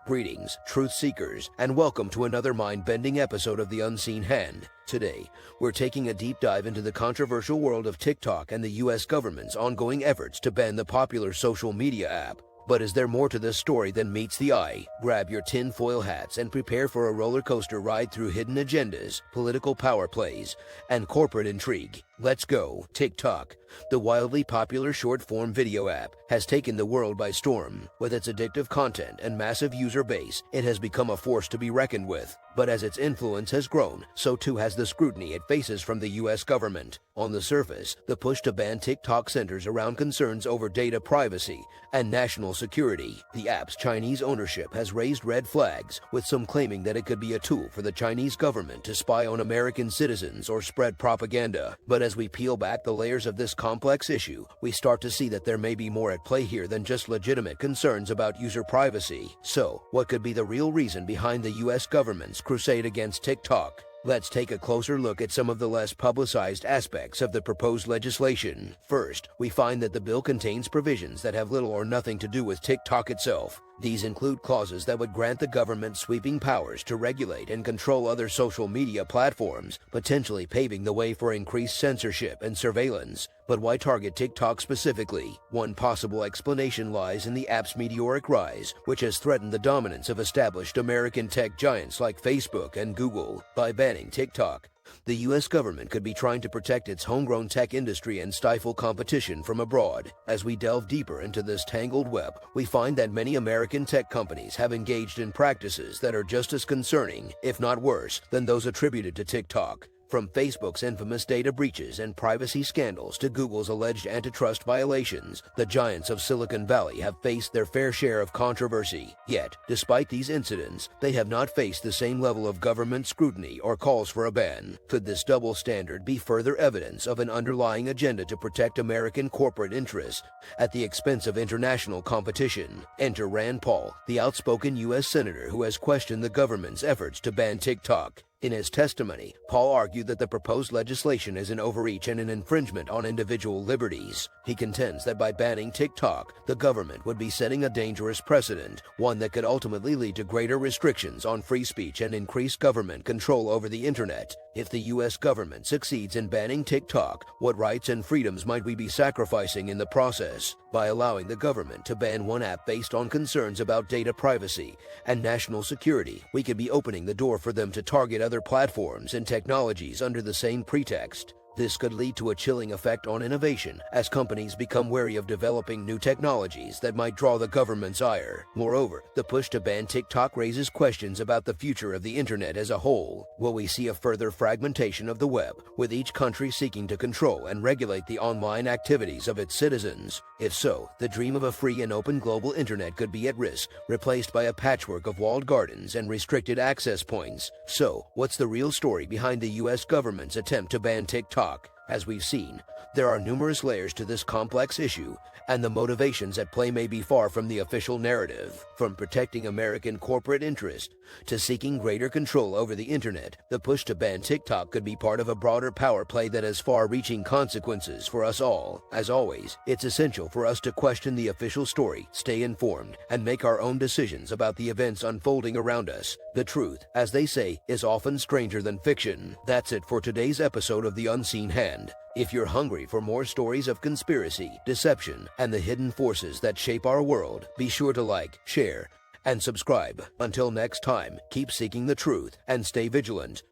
Greetings, truth seekers, and welcome to another mind-bending episode of The Unseen Hand. Today, we're taking a deep dive into the controversial world of TikTok and the US government's ongoing efforts to ban the popular social media app. But is there more to this story than meets the eye? Grab your tinfoil hats and prepare for a roller coaster ride through hidden agendas, political power plays, and corporate intrigue. Let's go. TikTok, the wildly popular short-form video app, has taken the world by storm. With its addictive content and massive user base, it has become a force to be reckoned with. But as its influence has grown, so too has the scrutiny it faces from the US government. On the surface, the push to ban TikTok centers around concerns over data privacy and national security. The app's Chinese ownership has raised red flags, with some claiming that it could be a tool for the Chinese government to spy on American citizens or spread propaganda. But as we peel back the layers of this complex issue, we start to see that there may be more at play here than just legitimate concerns about user privacy. So, what could be the real reason behind the US government's crusade against TikTok? Let's take a closer look at some of the less publicized aspects of the proposed legislation. First, we find that the bill contains provisions that have little or nothing to do with TikTok itself. These include clauses that would grant the government sweeping powers to regulate and control other social media platforms, potentially paving the way for increased censorship and surveillance. But why target TikTok specifically? One possible explanation lies in the app's meteoric rise, which has threatened the dominance of established American tech giants like Facebook and Google. By banning TikTok, the US government could be trying to protect its homegrown tech industry and stifle competition from abroad. As we delve deeper into this tangled web, we find that many American tech companies have engaged in practices that are just as concerning, if not worse, than those attributed to TikTok. From Facebook's infamous data breaches and privacy scandals to Google's alleged antitrust violations, the giants of Silicon Valley have faced their fair share of controversy. Yet, despite these incidents, they have not faced the same level of government scrutiny or calls for a ban. Could this double standard be further evidence of an underlying agenda to protect American corporate interests at the expense of international competition? Enter Rand Paul, the outspoken US senator who has questioned the government's efforts to ban TikTok. In his testimony, Paul argued that the proposed legislation is an overreach and an infringement on individual liberties. He contends that by banning TikTok, the government would be setting a dangerous precedent, one that could ultimately lead to greater restrictions on free speech and increased government control over the internet. If the US government succeeds in banning TikTok, what rights and freedoms might we be sacrificing in the process? By allowing the government to ban one app based on concerns about data privacy and national security, we could be opening the door for them to target other platforms and technologies under the same pretext. This could lead to a chilling effect on innovation as companies become wary of developing new technologies that might draw the government's ire. Moreover, the push to ban TikTok raises questions about the future of the internet as a whole. Will we see a further fragmentation of the web, with each country seeking to control and regulate the online activities of its citizens? If so, the dream of a free and open global internet could be at risk, replaced by a patchwork of walled gardens and restricted access points. So, what's the real story behind the US government's attempt to ban TikTok? As we've seen, there are numerous layers to this complex issue, and the motivations at play may be far from the official narrative. From protecting American corporate interest to seeking greater control over the internet, the push to ban TikTok could be part of a broader power play that has far-reaching consequences for us all. As always, it's essential for us to question the official story, stay informed, and make our own decisions about the events unfolding around us. The truth, as they say, is often stranger than fiction. That's it for today's episode of The Unseen Hand. If you're hungry for more stories of conspiracy, deception, and the hidden forces that shape our world, be sure to like, share, and subscribe. Until next time, keep seeking the truth and stay vigilant.